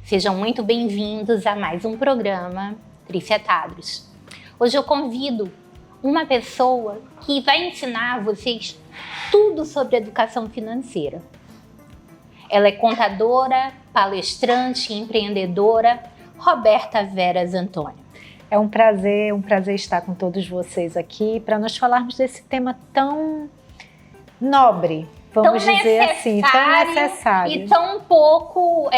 Sejam muito bem-vindos a mais um programa Tricetados. Hoje eu convido uma pessoa que vai ensinar a vocês tudo sobre educação financeira. Ela é contadora, palestrante e empreendedora, Roberta Veras Antônio. É um prazer estar com todos vocês aqui para nós falarmos desse tema tão nobre, vamos dizer assim, tão necessário. E tão pouco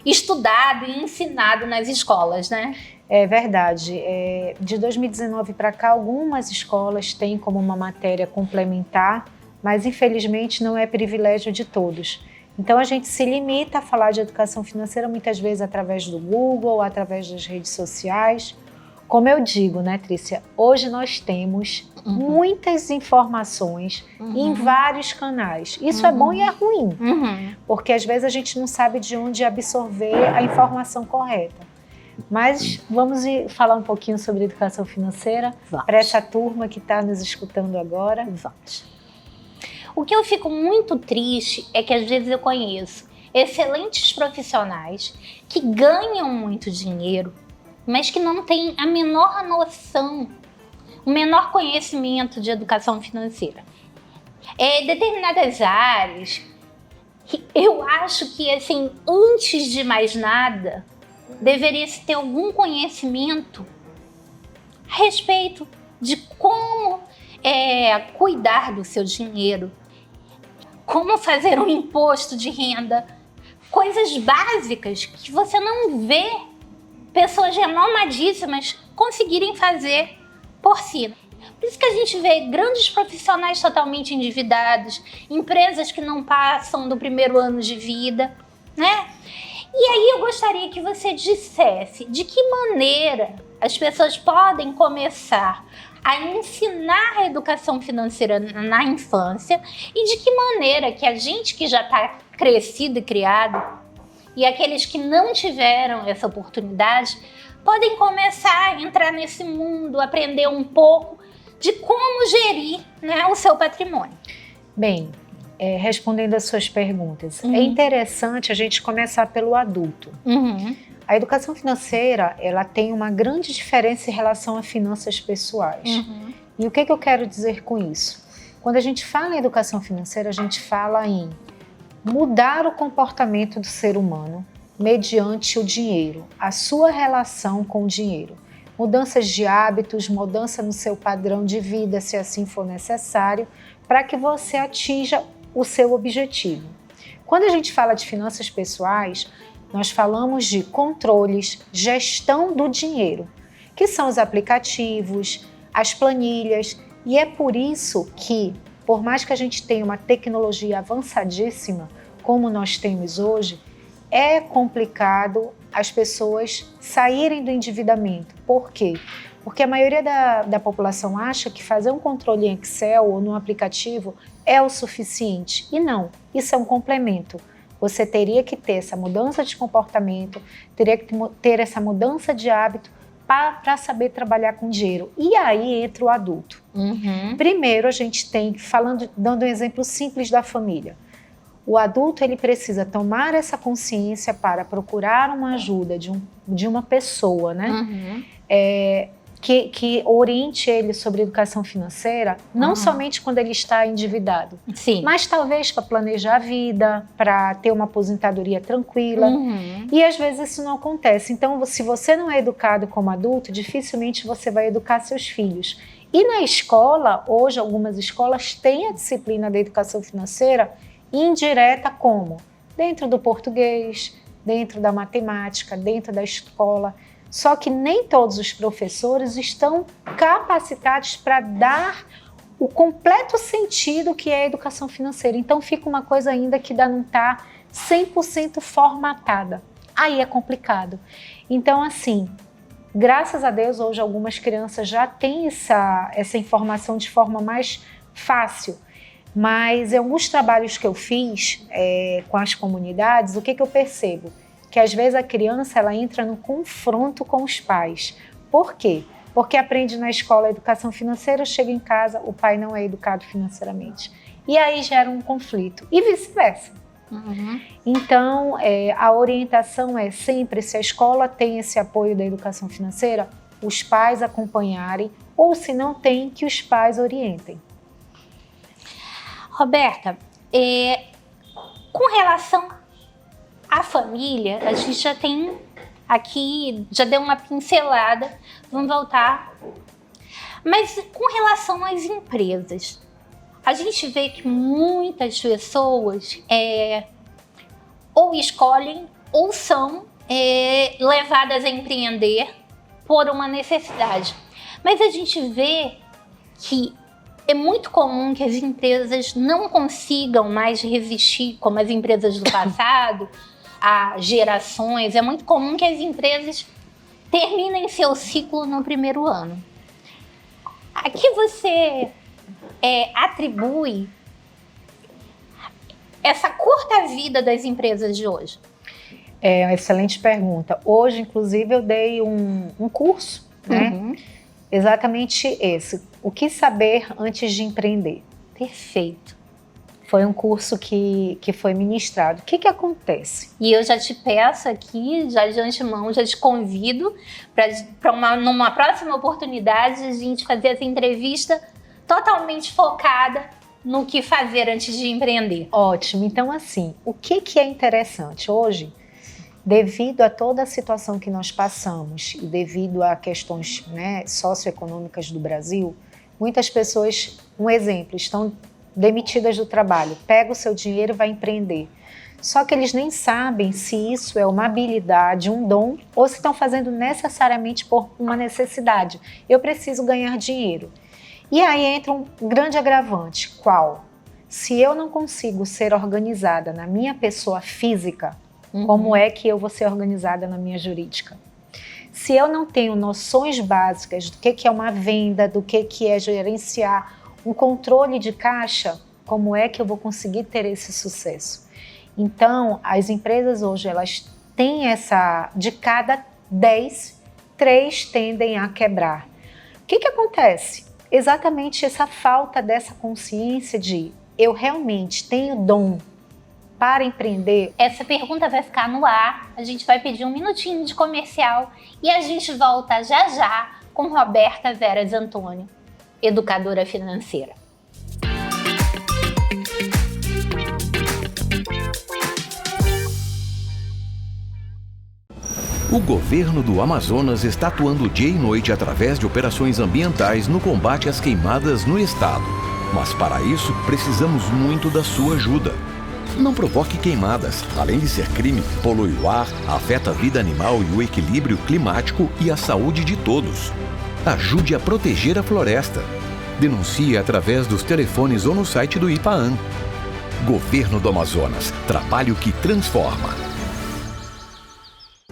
estudado e ensinado nas escolas, né? É verdade. De 2019 para cá, algumas escolas têm como uma matéria complementar, mas infelizmente não é privilégio de todos. Então a gente se limita a falar de educação financeira muitas vezes através do Google, através das redes sociais. Como eu digo, né, Trícia? Hoje nós temos muitas informações em vários canais. Isso é bom e é ruim, porque às vezes a gente não sabe de onde absorver a informação correta. Mas vamos falar um pouquinho sobre educação financeira para essa turma que está nos escutando agora. Vamos. O que eu fico muito triste é que às vezes eu conheço excelentes profissionais que ganham muito dinheiro, mas que não têm a menor noção, o menor conhecimento de educação financeira. Determinadas áreas, eu acho que, assim, antes de mais nada, deveria-se ter algum conhecimento a respeito de como cuidar do seu dinheiro, como fazer um imposto de renda, coisas básicas que você não vê pessoas renomadíssimas conseguirem fazer por si. Por isso que a gente vê grandes profissionais totalmente endividados, empresas que não passam do primeiro ano de vida, né? E aí eu gostaria que você dissesse de que maneira as pessoas podem começar a ensinar a educação financeira na infância e de que maneira que a gente que já está crescido e criado e aqueles que não tiveram essa oportunidade podem começar a entrar nesse mundo, aprender um pouco de como gerir, né, o seu patrimônio. Bem, respondendo às suas perguntas, é interessante a gente começar pelo adulto. A educação financeira, ela tem uma grande diferença em relação a finanças pessoais. E o que eu quero dizer com isso? Quando a gente fala em educação financeira, a gente fala em mudar o comportamento do ser humano mediante o dinheiro, a sua relação com o dinheiro. Mudanças de hábitos, mudança no seu padrão de vida, se assim for necessário, para que você atinja o seu objetivo. Quando a gente fala de finanças pessoais, nós falamos de controles, gestão do dinheiro, que são os aplicativos, as planilhas, e é por isso que, por mais que a gente tenha uma tecnologia avançadíssima, como nós temos hoje, é complicado as pessoas saírem do endividamento. Por quê? Porque a maioria da população acha que fazer um controle em Excel ou num aplicativo é o suficiente. E não, isso é um complemento. Você teria que ter essa mudança de comportamento, teria que ter essa mudança de hábito para saber trabalhar com dinheiro. E aí entra o adulto. Primeiro a gente tem, dando um exemplo simples da família. O adulto ele precisa tomar essa consciência para procurar uma ajuda de uma pessoa, né? Que oriente ele sobre educação financeira, não somente quando ele está endividado, mas talvez para planejar a vida, para ter uma aposentadoria tranquila. E às vezes isso não acontece. Então, se você não é educado como adulto, dificilmente você vai educar seus filhos. E na escola, hoje algumas escolas têm a disciplina da educação financeira indireta como? Dentro do português, dentro da matemática, dentro da escola. Só que nem todos os professores estão capacitados para dar o completo sentido que é a educação financeira. Então fica uma coisa ainda que ainda não está 100% formatada. Aí é complicado. Então assim, graças a Deus hoje algumas crianças já têm essa informação de forma mais fácil. Mas em alguns trabalhos que eu fiz com as comunidades, o que eu percebo? Que às vezes a criança ela entra no confronto com os pais. Por quê? Porque aprende na escola a educação financeira, chega em casa, o pai não é educado financeiramente. E aí gera um conflito. E vice-versa. Então, a orientação é sempre, se a escola tem esse apoio da educação financeira, os pais acompanharem, ou se não tem, que os pais orientem. Roberta, com relação à família, a gente já tem aqui, já deu uma pincelada, vamos voltar. Mas com relação às empresas, a gente vê que muitas pessoas ou escolhem ou são levadas a empreender por uma necessidade. Mas a gente vê que é muito comum que as empresas não consigam mais resistir, como as empresas do passado, há gerações. É muito comum que as empresas terminem seu ciclo no primeiro ano. A que você atribui essa curta vida das empresas de hoje? É uma excelente pergunta. Hoje, inclusive, eu dei um curso, né? Exatamente esse. O que saber antes de empreender? Perfeito. Foi um curso que foi ministrado. O que acontece? E eu já te peço aqui, já de antemão, já te convido para numa próxima oportunidade a gente fazer essa entrevista totalmente focada no que fazer antes de empreender. Ótimo. Então, assim, o que é interessante hoje? Devido a toda a situação que nós passamos e devido a questões, né, socioeconômicas do Brasil, muitas pessoas, um exemplo, estão demitidas do trabalho, pega o seu dinheiro e vai empreender. Só que eles nem sabem se isso é uma habilidade, um dom, ou se estão fazendo necessariamente por uma necessidade. Eu preciso ganhar dinheiro. E aí entra um grande agravante, qual? Se eu não consigo ser organizada na minha pessoa física, como é que eu vou ser organizada na minha jurídica? Se eu não tenho noções básicas do que é uma venda, do que é gerenciar um controle de caixa, como é que eu vou conseguir ter esse sucesso? Então, as empresas hoje, elas têm de cada 10, 3 tendem a quebrar. O que acontece? Exatamente essa falta dessa consciência de eu realmente tenho dom para empreender. Essa pergunta vai ficar no ar, a gente vai pedir um minutinho de comercial e a gente volta já já com Roberta Veras Antônio, educadora financeira. O governo do Amazonas está atuando dia e noite através de operações ambientais no combate às queimadas no estado. Mas para isso, precisamos muito da sua ajuda. Não provoque queimadas. Além de ser crime, polui o ar, afeta a vida animal e o equilíbrio climático e a saúde de todos. Ajude a proteger a floresta. Denuncie através dos telefones ou no site do IPAAM. Governo do Amazonas. Trabalho que transforma.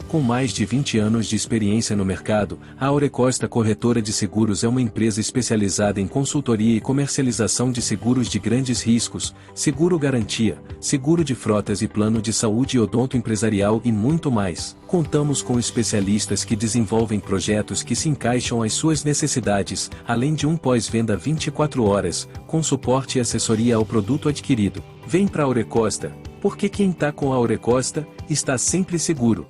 Com mais de 20 anos de experiência no mercado, a Aurecosta Corretora de Seguros é uma empresa especializada em consultoria e comercialização de seguros de grandes riscos, seguro garantia, seguro de frotas e plano de saúde odonto empresarial e muito mais. Contamos com especialistas que desenvolvem projetos que se encaixam às suas necessidades, além de um pós-venda 24 horas, com suporte e assessoria ao produto adquirido. Vem para a Aurecosta, porque quem está com a Aurecosta, está sempre seguro.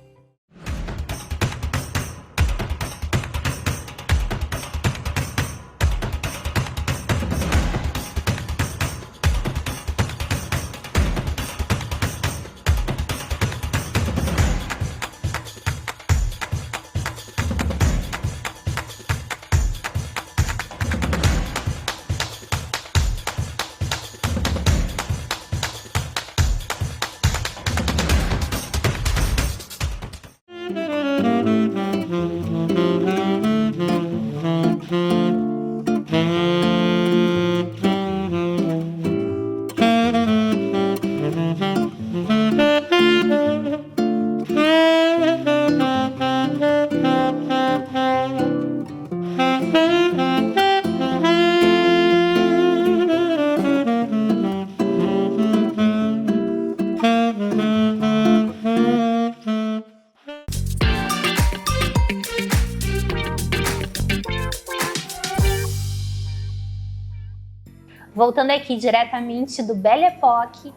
Voltando aqui diretamente do Belle Époque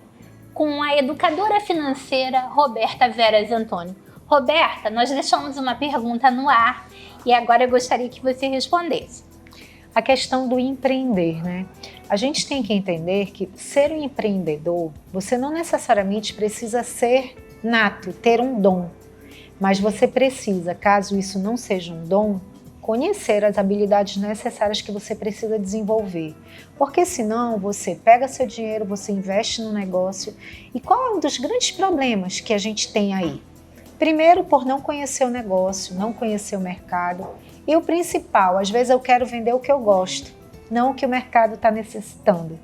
com a educadora financeira Roberta Veras Antônio. Roberta, nós deixamos uma pergunta no ar e agora eu gostaria que você respondesse. A questão do empreender, né? A gente tem que entender que ser um empreendedor, você não necessariamente precisa ser nato, ter um dom. Mas você precisa, caso isso não seja um dom, conhecer as habilidades necessárias que você precisa desenvolver. Porque senão você pega seu dinheiro, você investe no negócio. E qual é um dos grandes problemas que a gente tem aí? Primeiro, por não conhecer o negócio, não conhecer o mercado. E o principal, às vezes eu quero vender o que eu gosto, não o que o mercado está necessitando.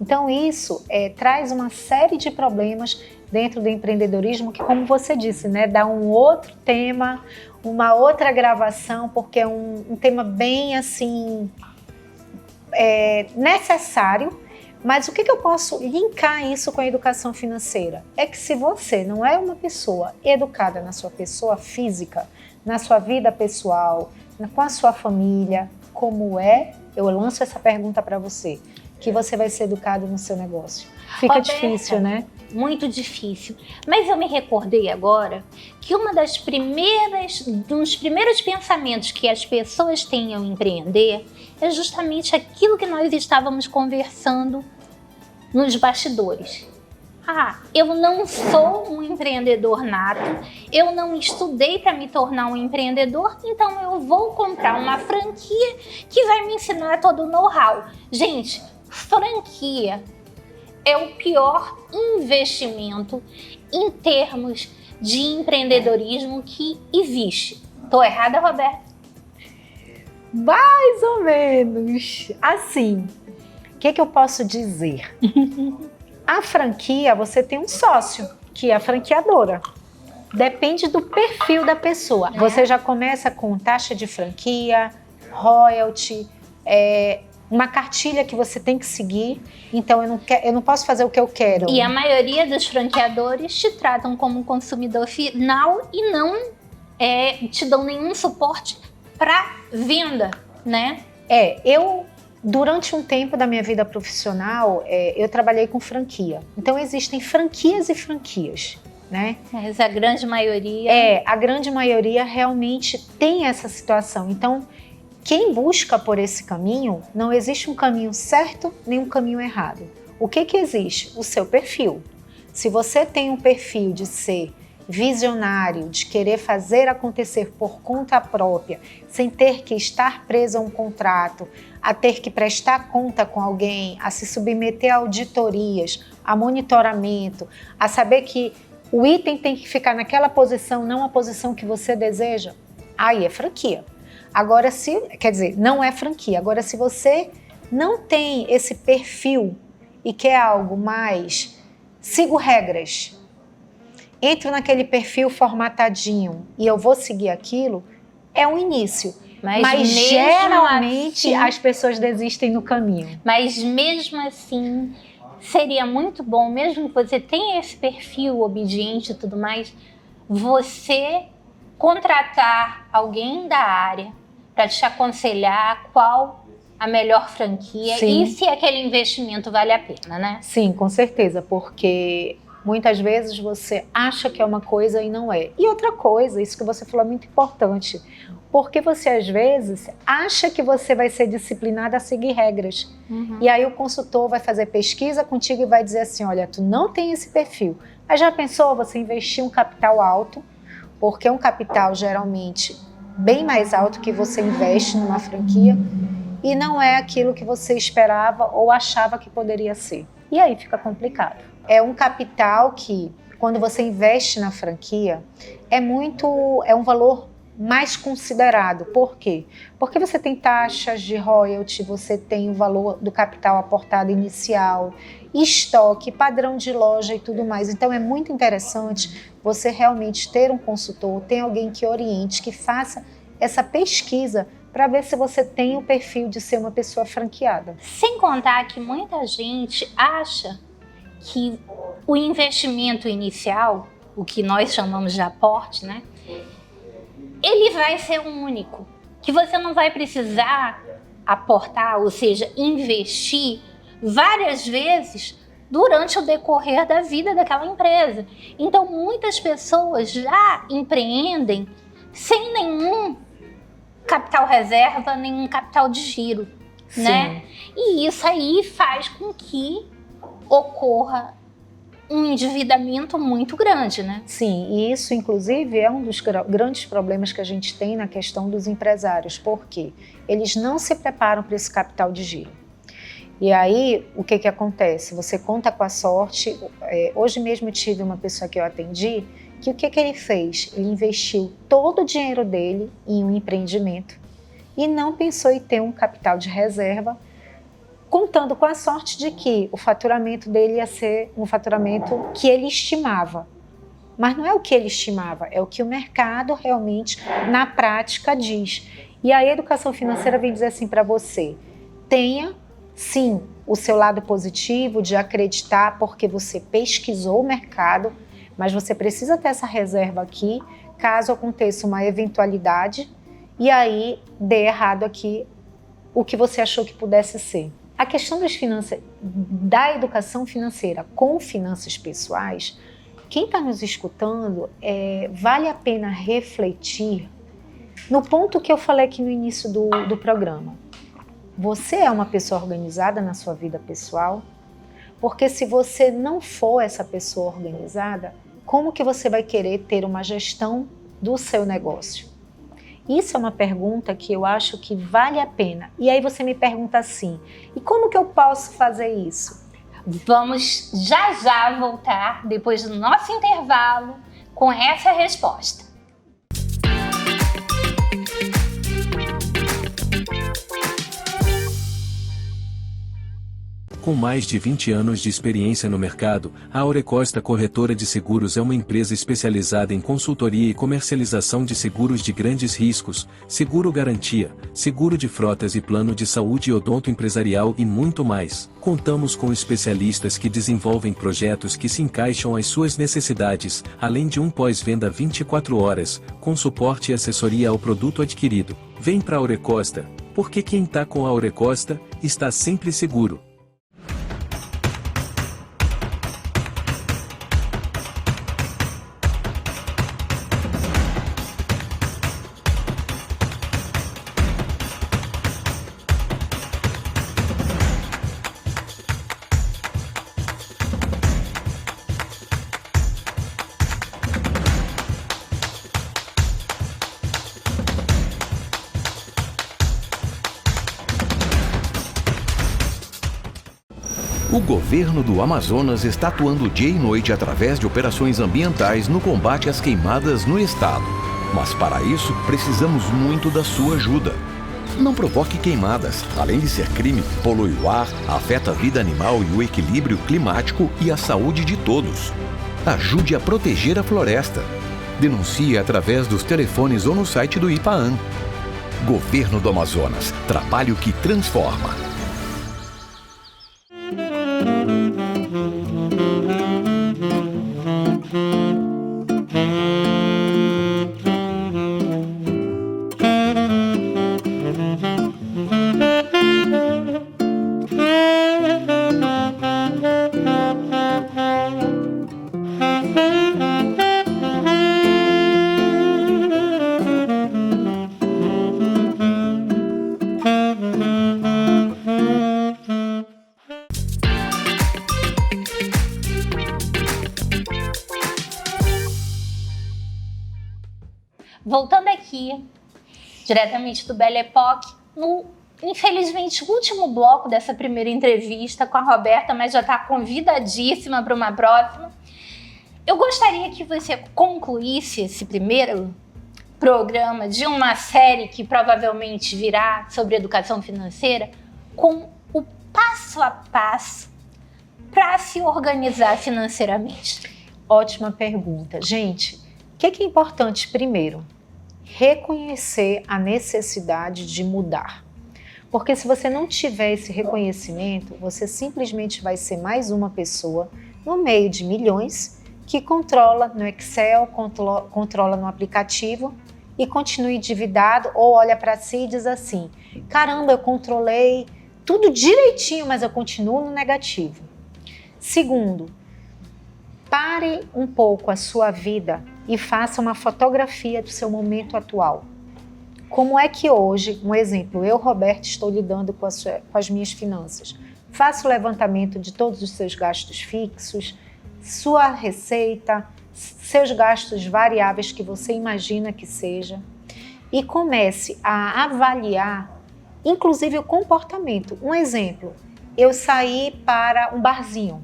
Então isso traz uma série de problemas dentro do empreendedorismo que, como você disse, né, dá um outro tema, uma outra gravação, porque é um tema bem assim necessário. Mas o que eu posso linkar isso com a educação financeira? É que se você não é uma pessoa educada na sua pessoa física, na sua vida pessoal, com a sua família, como eu lanço essa pergunta para você, que você vai ser educado no seu negócio. Fica Roberta, difícil, né? Muito difícil. Mas eu me recordei agora que dos primeiros pensamentos que as pessoas têm ao empreender é justamente aquilo que nós estávamos conversando nos bastidores. Eu não sou um empreendedor nato, eu não estudei para me tornar um empreendedor, então eu vou comprar uma franquia que vai me ensinar todo o know-how. Gente, franquia é o pior investimento em termos de empreendedorismo que existe. Tô errada, Roberta? Mais ou menos. Assim, o que eu posso dizer? A franquia, você tem um sócio, que é a franqueadora. Depende do perfil da pessoa. Você já começa com taxa de franquia, royalty, uma cartilha que você tem que seguir. Então, eu não posso fazer o que eu quero. E a maioria dos franqueadores te tratam como consumidor final e não te dão nenhum suporte para venda, né? Durante um tempo da minha vida profissional, eu trabalhei com franquia. Então, existem franquias e franquias, né? Mas a grande maioria... A grande maioria realmente tem essa situação. Então, quem busca por esse caminho, não existe um caminho certo nem um caminho errado. O que existe? O seu perfil. Se você tem um perfil de ser visionário, de querer fazer acontecer por conta própria, sem ter que estar preso a um contrato, a ter que prestar conta com alguém, a se submeter a auditorias, a monitoramento, a saber que o item tem que ficar naquela posição, não a posição que você deseja, aí é franquia. Agora, não é franquia. Agora, se você não tem esse perfil e quer algo mais, sigo regras, entro naquele perfil formatadinho e eu vou seguir aquilo, é um início. Mas geralmente as pessoas desistem no caminho. Mas mesmo assim, seria muito bom, mesmo que você tenha esse perfil obediente e tudo mais, você contratar alguém da área para te aconselhar qual a melhor franquia. Sim. E se aquele investimento vale a pena, né? Sim, com certeza, porque muitas vezes você acha que é uma coisa e não é. E outra coisa, isso que você falou é muito importante, porque você às vezes acha que você vai ser disciplinada a seguir regras. E aí o consultor vai fazer pesquisa contigo e vai dizer assim, olha, tu não tem esse perfil. Mas já pensou você investir um capital alto, porque é um capital geralmente bem mais alto que você investe numa franquia e não é aquilo que você esperava ou achava que poderia ser. E aí fica complicado. É um capital que, quando você investe na franquia, é um valor mais considerado. Por quê? Porque você tem taxas de royalty, você tem o valor do capital aportado inicial, estoque, padrão de loja e tudo mais. Então é muito interessante você realmente ter um consultor, ter alguém que oriente, que faça essa pesquisa para ver se você tem o perfil de ser uma pessoa franqueada. Sem contar que muita gente acha que o investimento inicial, o que nós chamamos de aporte, né? Ele vai ser um único, que você não vai precisar aportar, ou seja, investir várias vezes durante o decorrer da vida daquela empresa. Então, muitas pessoas já empreendem sem nenhum capital reserva, nenhum capital de giro, né? E isso aí faz com que ocorra um endividamento muito grande, né? Sim, e isso, inclusive, é um dos grandes problemas que a gente tem na questão dos empresários, porque eles não se preparam para esse capital de giro. E aí, o que acontece? Você conta com a sorte. Hoje mesmo eu tive uma pessoa que eu atendi, que o que ele fez? Ele investiu todo o dinheiro dele em um empreendimento e não pensou em ter um capital de reserva, contando com a sorte de que o faturamento dele ia ser um faturamento que ele estimava. Mas não é o que ele estimava, é o que o mercado realmente, na prática, diz. E a educação financeira vem dizer assim para você: tenha, sim, o seu lado positivo de acreditar porque você pesquisou o mercado, mas você precisa ter essa reserva aqui, caso aconteça uma eventualidade e aí dê errado aqui o que você achou que pudesse ser. A questão da educação financeira com finanças pessoais, quem está nos escutando, vale a pena refletir no ponto que eu falei aqui no início do programa. Você é uma pessoa organizada na sua vida pessoal? Porque se você não for essa pessoa organizada, como que você vai querer ter uma gestão do seu negócio? Isso é uma pergunta que eu acho que vale a pena. E aí você me pergunta assim: e como que eu posso fazer isso? Vamos já voltar, depois do nosso intervalo, com essa resposta. Com mais de 20 anos de experiência no mercado, a Aurecosta Corretora de Seguros é uma empresa especializada em consultoria e comercialização de seguros de grandes riscos, seguro garantia, seguro de frotas e plano de saúde odonto empresarial e muito mais. Contamos com especialistas que desenvolvem projetos que se encaixam às suas necessidades, além de um pós-venda 24 horas, com suporte e assessoria ao produto adquirido. Vem para a Aurecosta, porque quem está com a Aurecosta está sempre seguro. O governo do Amazonas está atuando dia e noite através de operações ambientais no combate às queimadas no estado. Mas para isso, precisamos muito da sua ajuda. Não provoque queimadas. Além de ser crime, polui o ar, afeta a vida animal e o equilíbrio climático e a saúde de todos. Ajude a proteger a floresta. Denuncie através dos telefones ou no site do IPAAM. Governo do Amazonas. Trabalho que transforma. Voltando aqui, diretamente do Belle Époque, no, infelizmente, último bloco dessa primeira entrevista com a Roberta, mas já está convidadíssima para uma próxima. Eu gostaria que você concluísse esse primeiro programa de uma série que provavelmente virá sobre educação financeira com o passo a passo para se organizar financeiramente. Ótima pergunta. Gente, o que é importante primeiro? Reconhecer a necessidade de mudar. Porque se você não tiver esse reconhecimento, você simplesmente vai ser mais uma pessoa no meio de milhões que controla no Excel, controla no aplicativo e continua endividado ou olha para si e diz assim: caramba, eu controlei tudo direitinho, mas eu continuo no negativo. Segundo, pare um pouco a sua vida e faça uma fotografia do seu momento atual. Como é que hoje, um exemplo, eu, Roberta, estou lidando com as minhas finanças? Faça o levantamento de todos os seus gastos fixos, sua receita, seus gastos variáveis que você imagina que seja, e comece a avaliar, inclusive, o comportamento. Um exemplo, eu saí para um barzinho,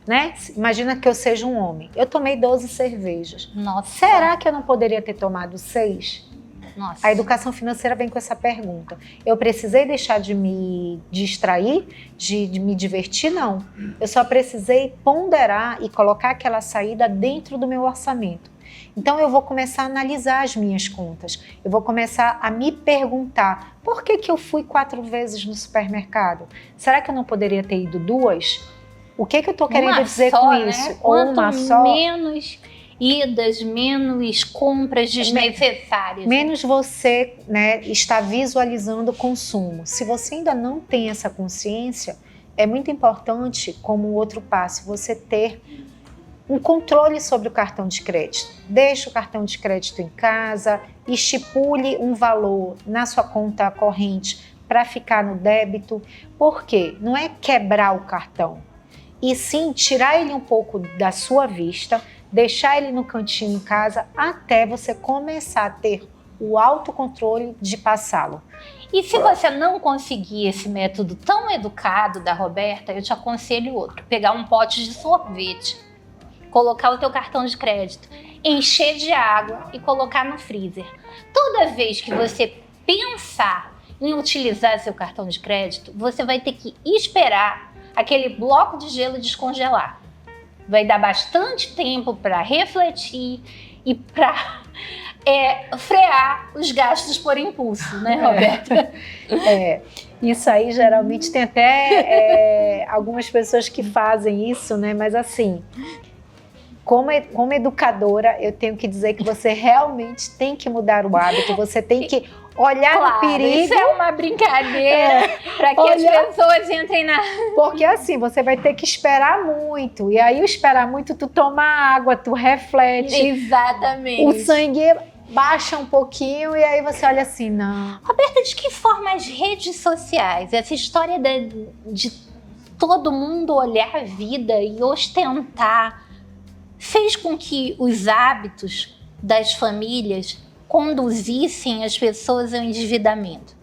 né? Imagina que eu seja um homem. Eu tomei 12 cervejas. Nossa. Será que eu não poderia ter tomado 6? Nossa. A educação financeira vem com essa pergunta. Eu precisei deixar de me distrair, de me divertir? Não. Eu só precisei ponderar e colocar aquela saída dentro do meu orçamento. Então eu vou começar a analisar as minhas contas. Eu vou começar a me perguntar, por que eu fui 4 vezes no supermercado? Será que eu não poderia ter ido 2? O que eu estou querendo dizer com isso? Né? Ou uma só? Menos idas, menos compras desnecessárias. Menos você, né, está visualizando o consumo. Se você ainda não tem essa consciência, é muito importante, como outro passo, você ter um controle sobre o cartão de crédito. Deixe o cartão de crédito em casa, estipule um valor na sua conta corrente para ficar no débito. Por quê? Não é quebrar o cartão, e sim tirar ele um pouco da sua vista, deixar ele no cantinho em casa até você começar a ter o autocontrole de passá-lo. E se você não conseguir esse método tão educado da Roberta, eu te aconselho outro. Pegar um pote de sorvete, colocar o teu cartão de crédito, encher de água e colocar no freezer. Toda vez que você pensar em utilizar seu cartão de crédito, você vai ter que esperar aquele bloco de gelo descongelar. Vai dar bastante tempo para refletir e para frear os gastos por impulso, né, Roberta? Isso aí geralmente tem até algumas pessoas que fazem isso, né? Mas assim, como educadora, eu tenho que dizer que você realmente tem que mudar o hábito, você tem que olhar no perigo. Isso é uma brincadeira para que as pessoas entrem na... Porque assim, você vai ter que esperar muito. E aí, o esperar muito, tu toma água, tu reflete. Exatamente. O sangue baixa um pouquinho e aí você olha assim, não. Roberta, de que forma as redes sociais, essa história de todo mundo olhar a vida e ostentar, fez com que os hábitos das famílias conduzissem as pessoas ao endividamento?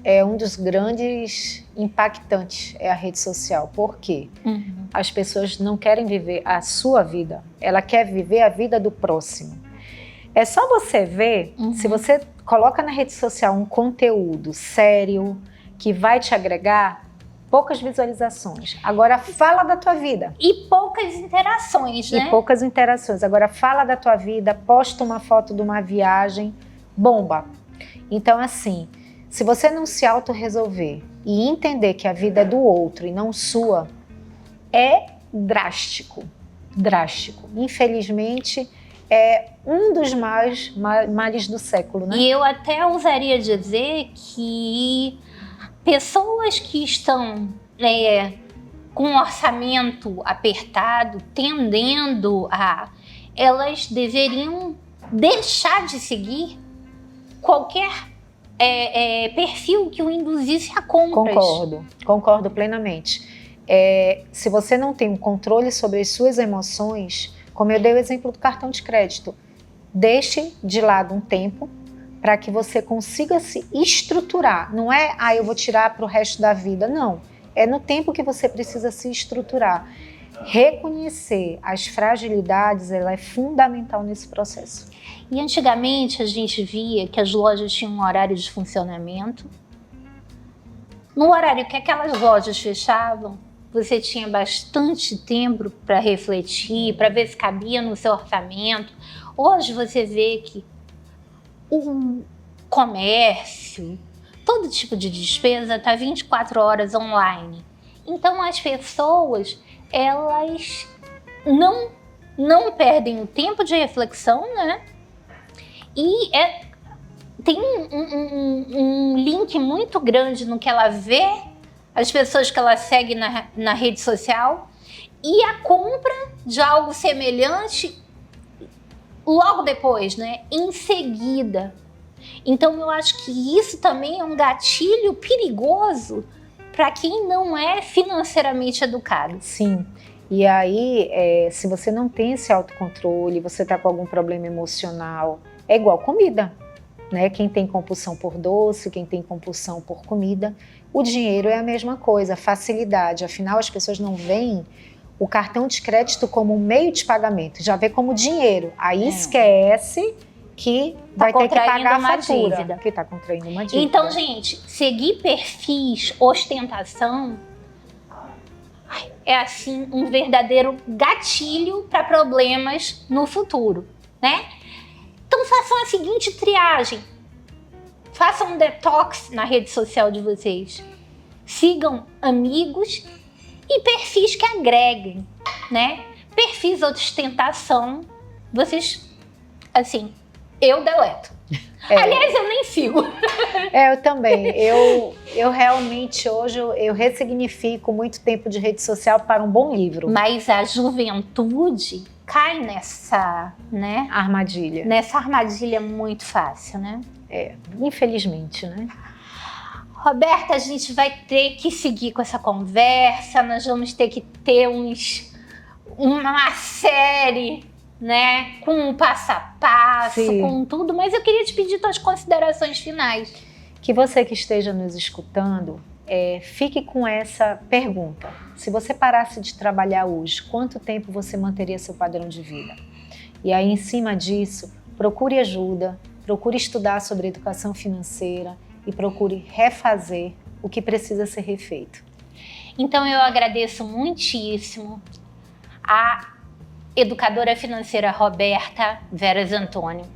É um dos grandes impactantes, é a rede social. Por quê? As pessoas não querem viver a sua vida, ela quer viver a vida do próximo. É só você ver, se você coloca na rede social um conteúdo sério, que vai te agregar, poucas visualizações. Agora fala da tua vida. E poucas interações, né? E poucas interações. Agora fala da tua vida, posta uma foto de uma viagem, bomba. Então assim, se você não se autorresolver e entender que a vida é do outro e não sua, é drástico. Drástico. Infelizmente, é um dos males do século, né? E eu até ousaria dizer que pessoas que estão com um orçamento apertado, tendendo a... elas deveriam deixar de seguir qualquer perfil que o induzisse a compras. Concordo plenamente. Se você não tem um controle sobre as suas emoções, como eu dei o exemplo do cartão de crédito, deixe de lado um tempo para que você consiga se estruturar. Não é, eu vou tirar para o resto da vida, não. É no tempo que você precisa se estruturar. Reconhecer as fragilidades, ela é fundamental nesse processo. E antigamente a gente via que as lojas tinham um horário de funcionamento. No horário que aquelas lojas fechavam, você tinha bastante tempo para refletir, para ver se cabia no seu orçamento. Hoje você vê que o comércio, todo tipo de despesa está 24 horas online. Então as pessoas, elas não perdem o tempo de reflexão, né? E tem um link muito grande no que ela vê as pessoas que ela segue na rede social e a compra de algo semelhante logo depois, né? Em seguida. Então eu acho que isso também é um gatilho perigoso para quem não é financeiramente educado. Sim. E aí, se você não tem esse autocontrole, você está com algum problema emocional, é igual comida, né? Quem tem compulsão por doce, quem tem compulsão por comida, o dinheiro é a mesma coisa, facilidade. Afinal, as pessoas não veem o cartão de crédito como um meio de pagamento, já vê como dinheiro. Aí esquece que vai ter que pagar a fatura, dívida. Que está contraindo uma dívida. Então, gente, seguir perfis, ostentação, é assim um verdadeiro gatilho para problemas no futuro, né? Então façam a seguinte triagem. Façam um detox na rede social de vocês. Sigam amigos e perfis que agreguem, né? Perfis de ostentação, vocês, assim, eu deleto. Aliás, eu nem sigo. Eu também. Eu realmente hoje eu ressignifico muito tempo de rede social para um bom livro. Mas a juventude cai nessa, né? Armadilha. Nessa armadilha muito fácil, né? Infelizmente, né? Roberta, a gente vai ter que seguir com essa conversa, nós vamos ter que ter uma série, né, com um passo a passo, Sim. com tudo, mas eu queria te pedir tuas considerações finais. Que você que esteja nos escutando, fique com essa pergunta. Se você parasse de trabalhar hoje, quanto tempo você manteria seu padrão de vida? E aí, em cima disso, procure ajuda, procure estudar sobre educação financeira e procure refazer o que precisa ser refeito. Então, eu agradeço muitíssimo a educadora financeira Roberta Veras Antônio,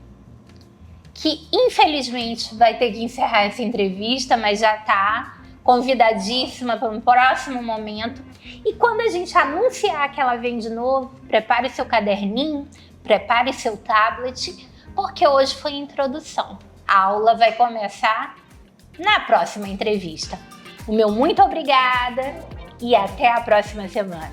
que infelizmente vai ter que encerrar essa entrevista, mas já está convidadíssima para um próximo momento. E quando a gente anunciar que ela vem de novo, prepare seu caderninho, prepare seu tablet, porque hoje foi a introdução. A aula vai começar na próxima entrevista. O meu muito obrigada e até a próxima semana.